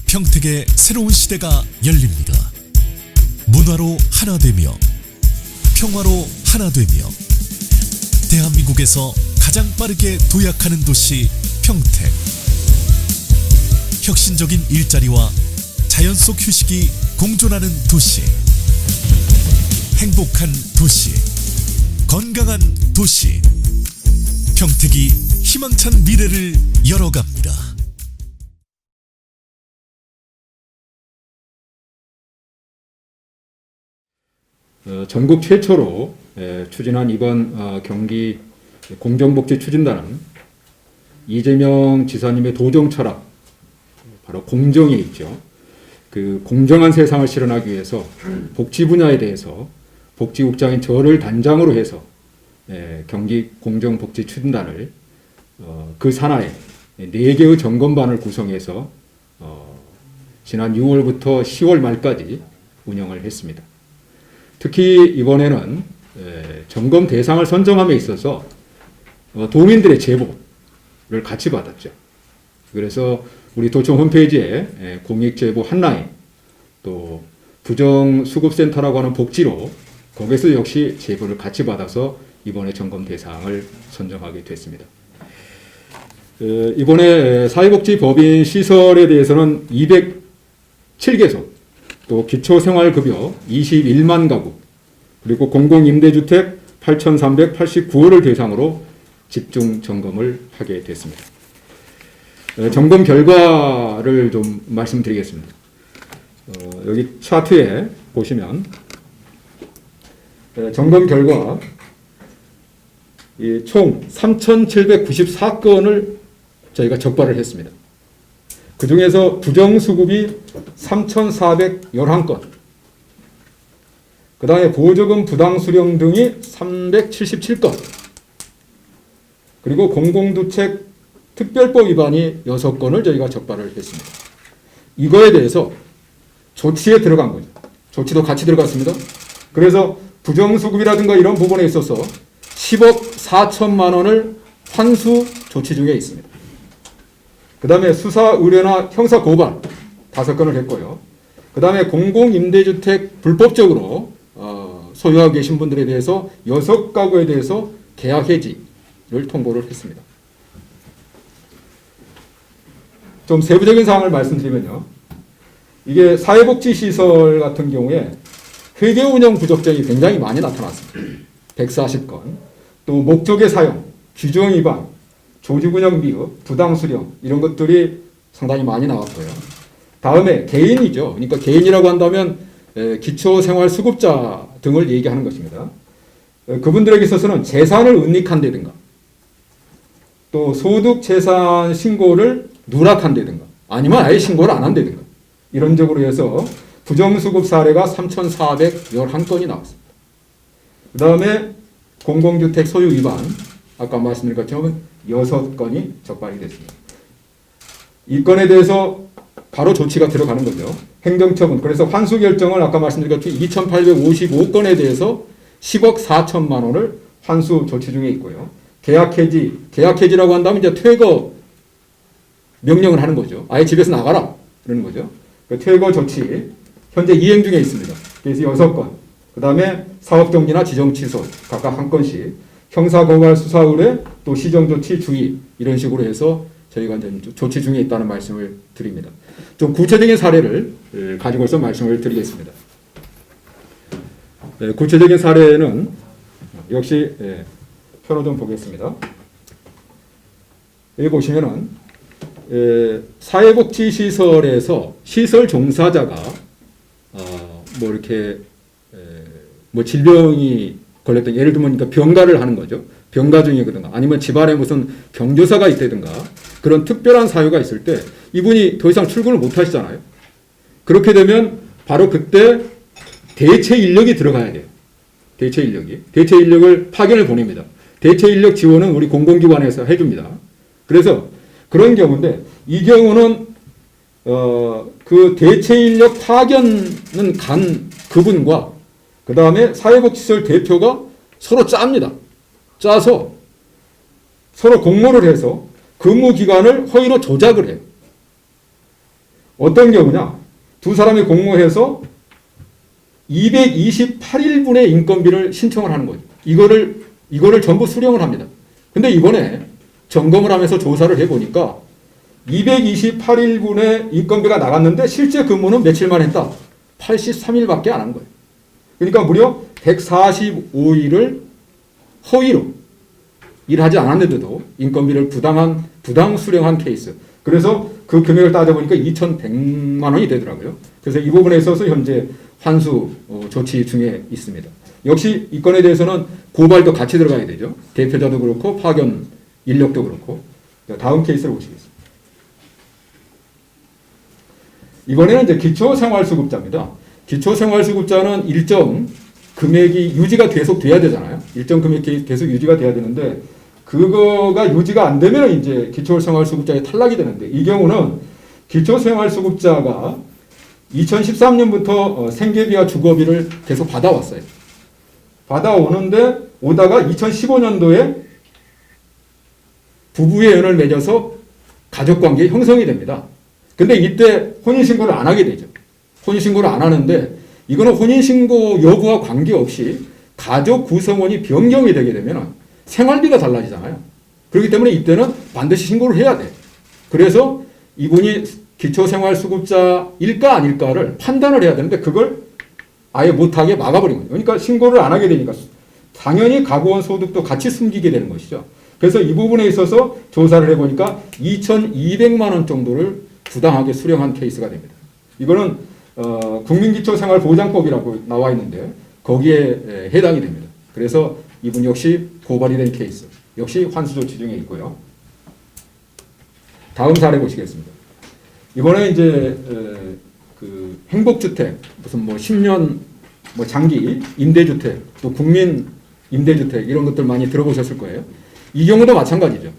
평택의 새로운 시대가 열립니다. 문화로 하나 되며 평화로 하나 되며 대한민국에서 가장 빠르게 도약하는 도시 평택. 혁신적인 일자리와 자연 속 휴식이 공존하는 도시. 행복한 도시, 건강한 도시. 평택이 희망찬 미래를 열어갑니다. 전국 최초로 추진한 이번 경기 공정복지 추진단은 이재명 지사님의 도정 철학, 바로 공정에 있죠. 그 공정한 세상을 실현하기 위해서 복지 분야에 대해서 복지국장인 저를 단장으로 해서 경기 공정복지 추진단을 그 산하에 4개의 점검반을 구성해서 지난 6월부터 10월 말까지 운영을 했습니다. 특히 이번에는 점검 대상을 선정함에 있어서 도민들의 제보를 같이 받았죠. 그래서 우리 도청 홈페이지에 공익제보 한라인, 또 부정수급센터라고 하는 복지로 거기서 역시 제보를 같이 받아서 이번에 점검 대상을 선정하게 됐습니다. 이번에 사회복지법인 시설에 대해서는 207개소, 또 기초생활급여 21만 가구, 그리고 공공임대주택 8,389호를 대상으로 집중 점검을 하게 됐습니다. 점검 결과를 좀 말씀드리겠습니다. 여기 차트에 보시면 점검 결과 총 3,794건을 저희가 적발을 했습니다. 그 중에서 부정수급이 3,411건, 그 다음에 보조금 부당수령 등이 377건, 그리고 공공주택 특별법 위반이 6건을 저희가 적발을 했습니다. 이거에 대해서 조치에 들어간 거죠. 조치도 같이 들어갔습니다. 그래서 부정수급이라든가 이런 부분에 있어서 10억 4천만 원을 환수 조치 중에 있습니다. 그 다음에 수사 의뢰나 형사 고발 5건을 했고요. 그 다음에 공공임대주택 불법적으로 소유하고 계신 분들에 대해서 6가구에 대해서 계약 해지를 통보를 했습니다. 좀 세부적인 사항을 말씀드리면요. 이게 사회복지시설 같은 경우에 회계 운영 부적정이 굉장히 많이 나타났습니다. 140건. 또 목적의 사용, 규정 위반, 조직 운영 미흡, 부당 수령 이런 것들이 상당히 많이 나왔고요. 다음에 개인이죠. 그러니까 개인이라고 한다면 기초생활수급자 등을 얘기하는 것입니다. 그분들에게 있어서는 재산을 은닉한다든가 또 소득재산 신고를 누락한다든가 아니면 아예 신고를 안 한다든가 이런 쪽으로 해서 부정수급 사례가 3,411건이 나왔습니다. 그 다음에 공공주택 소유 위반, 아까 말씀드린 것처럼 6건이 적발이 됐습니다. 이 건에 대해서 바로 조치가 들어가는 거죠. 행정처분, 그래서 환수 결정을 아까 말씀드린 것처럼 2,855건에 대해서 10억 4천만 원을 환수 조치 중에 있고요. 계약 해지라고 한다면 이제 퇴거 명령을 하는 거죠. 아예 집에서 나가라 그러는 거죠. 그 퇴거 조치 현재 이행 중에 있습니다. 그래서 6건. 그 다음에 사업정지나 지정취소 각각 1건씩, 형사고발 수사 의뢰, 또 시정조치 주의 이런 식으로 해서 저희가 이제 조치 중에 있다는 말씀을 드립니다. 좀 구체적인 사례를 가지고서 말씀을 드리겠습니다. 구체적인 사례는 역시 표로 좀 보겠습니다. 여기 보시면은 사회복지시설에서 시설 종사자가 뭐 이렇게 뭐 질병이 걸렸던, 예를 들면 그러니까 병가를 하는 거죠. 병가 중이거든가 아니면 집안에 무슨 경조사가 있다든가 그런 특별한 사유가 있을 때 이분이 더 이상 출근을 못 하시잖아요. 그렇게 되면 바로 그때 대체 인력이 들어가야 돼요. 대체 인력을 파견을 보냅니다. 대체 인력 지원은 우리 공공기관에서 해줍니다. 그래서 그런 경우인데 이 경우는 그 대체 인력 파견은 간 그분과 그 다음에 사회복지시설 대표가 서로 짭니다. 짜서 서로 공모를 해서 근무 기간을 허위로 조작을 해요. 어떤 경우냐? 두 사람이 공모해서 228일분의 인건비를 신청을 하는 거죠. 이거를 전부 수령을 합니다. 근데 이번에 점검을 하면서 조사를 해보니까 228일분의 인건비가 나갔는데 실제 근무는 며칠만 했다? 83일밖에 안 한 거예요. 그러니까 무려 145일을 허위로 일하지 않았는데도 인건비를 부당 수령한 케이스. 그래서 그 금액을 따져보니까 2,100만 원이 되더라고요. 그래서 이 부분에 있어서 현재 환수 조치 중에 있습니다. 역시 이 건에 대해서는 고발도 같이 들어가야 되죠. 대표자도 그렇고 파견 인력도 그렇고. 다음 케이스를 보시겠습니다. 이번에는 이제 기초생활수급자입니다. 기초생활수급자는 일정 금액이 유지가 계속 돼야 되잖아요. 일정 금액이 계속 유지가 돼야 되는데 그거가 유지가 안 되면 이제 기초생활수급자에 탈락이 되는데 이 경우는 기초생활수급자가 2013년부터 생계비와 주거비를 계속 받아왔어요. 받아오는데 오다가 2015년도에 부부의 연을 맺어서 가족관계 형성이 됩니다. 근데 이때 혼인신고를 안 하게 되죠. 혼인신고를 안 하는데 이거는 혼인신고 여부와 관계없이 가족 구성원이 변경이 되게 되면 생활비가 달라지잖아요. 그렇기 때문에 이때는 반드시 신고를 해야 돼. 그래서 이분이 기초생활수급자일까 아닐까를 판단을 해야 되는데 그걸 아예 못하게 막아버린 거예요. 그러니까 신고를 안 하게 되니까 당연히 가구원 소득도 같이 숨기게 되는 것이죠. 그래서 이 부분에 있어서 조사를 해보니까 2,200만 원 정도를 부당하게 수령한 케이스가 됩니다. 이거는 국민기초생활보장법이라고 나와 있는데 거기에 해당이 됩니다. 그래서 이분 역시 고발이 된 케이스, 역시 환수조치 중에 있고요. 다음 사례 보시겠습니다. 이번에 이제 그 행복주택, 무슨 뭐 10년 뭐 장기 임대주택, 또 국민 임대주택 이런 것들 많이 들어보셨을 거예요. 이 경우도 마찬가지죠.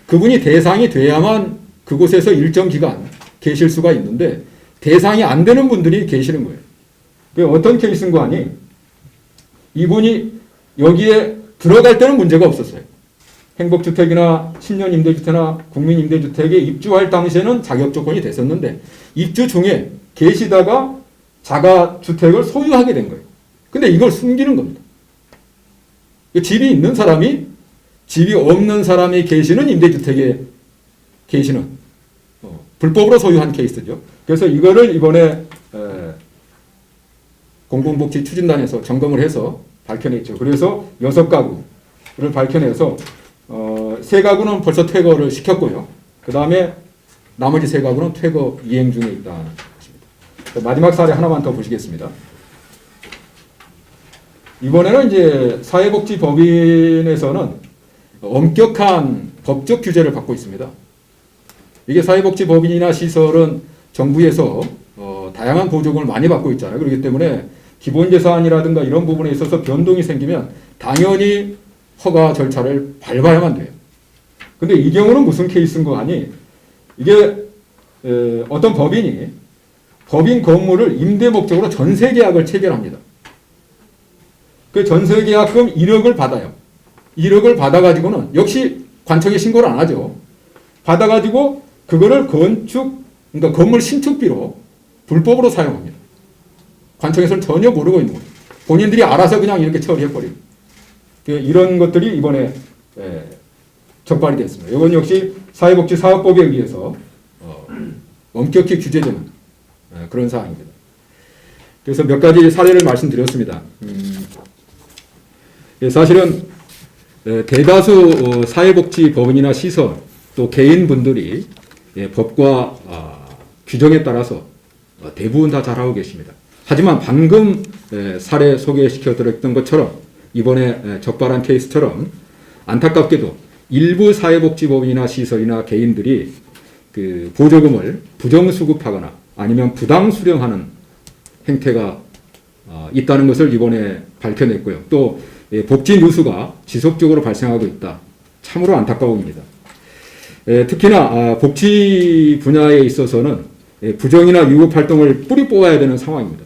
그분이 대상이 돼야만 그곳에서 일정 기간 계실 수가 있는데 대상이 안 되는 분들이 계시는 거예요. 그 어떤 케이스인 거 아니? 이분이 여기에 들어갈 때는 문제가 없었어요. 행복주택이나 10년 임대주택이나 국민임대주택에 입주할 당시에는 자격 조건이 됐었는데 입주 중에 계시다가 자가주택을 소유하게 된 거예요. 근데 이걸 숨기는 겁니다. 집이 있는 사람이 집이 없는 사람이 계시는 임대주택에 계시는 불법으로 소유한 케이스죠. 그래서 이거를 이번에 공공복지추진단에서 점검을 해서 밝혀냈죠. 그래서 6가구를 밝혀내서 3가구는 벌써 퇴거를 시켰고요. 그 다음에 나머지 3가구는 퇴거 이행 중에 있다는 것입니다. 마지막 사례 하나만 더 보시겠습니다. 이번에는 이제 사회복지법인에서는 엄격한 법적 규제를 받고 있습니다. 이게 사회복지법인이나 시설은 정부에서 다양한 보조금을 많이 받고 있잖아요. 그렇기 때문에 기본예산이라든가 이런 부분에 있어서 변동이 생기면 당연히 허가 절차를 밟아야만 돼요. 근데 이 경우는 무슨 케이스인 거 아니? 이게 어떤 법인이 법인 건물을 임대 목적으로 전세 계약을 체결합니다. 그 전세 계약금 1억을 받아요. 1억을 받아가지고는 역시 관청에 신고를 안 하죠. 받아가지고 그거를 그러니까 건물 신축비로 불법으로 사용합니다. 관청에서는 전혀 모르고 있는 거예요. 본인들이 알아서 그냥 이렇게 처리해버리고. 이런 것들이 이번에 적발이 됐습니다. 이건 역시 사회복지사업법에 의해서 엄격히 규제되는 그런 사항입니다. 그래서 몇 가지 사례를 말씀드렸습니다. 사실은 대다수 사회복지법인이나 시설 또 개인분들이 법과 규정에 따라서 대부분 다 잘하고 계십니다. 하지만 방금 사례 소개시켜드렸던 것처럼 이번에 적발한 케이스처럼 안타깝게도 일부 사회복지법인이나 시설이나 개인들이 그 보조금을 부정수급하거나 아니면 부당 수령하는 행태가 있다는 것을 이번에 밝혀냈고요. 또 복지 누수가 지속적으로 발생하고 있다. 참으로 안타까움입니다. 특히나 복지 분야에 있어서는 부정이나 유급 활동을 뿌리 뽑아야 되는 상황입니다.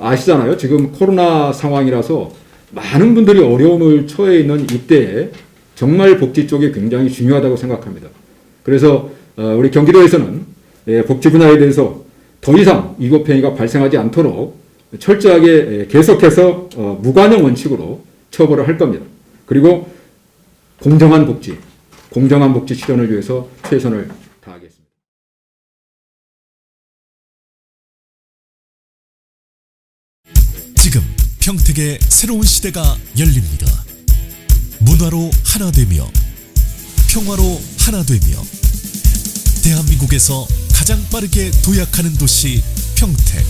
아시잖아요. 지금 코로나 상황이라서 많은 분들이 어려움을 처해 있는 이때에 정말 복지 쪽이 굉장히 중요하다고 생각합니다. 그래서 우리 경기도에서는 복지 분야에 대해서 더 이상 위법행위가 발생하지 않도록 철저하게 계속해서 무관용 원칙으로 처벌을 할 겁니다. 그리고 공정한 복지 실현을 위해서 최선을 다하겠습니다. 지금 평택의 새로운 시대가 열립니다. 문화로 하나 되며 평화로 하나 되며 대한민국에서 가장 빠르게 도약하는 도시 평택.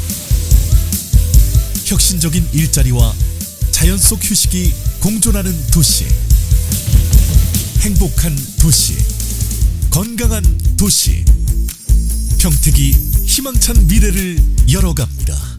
혁신적인 일자리와 자연 속 휴식이 공존하는 도시. 행복한 도시. 건강한 도시. 평택이 희망찬 미래를 열어갑니다.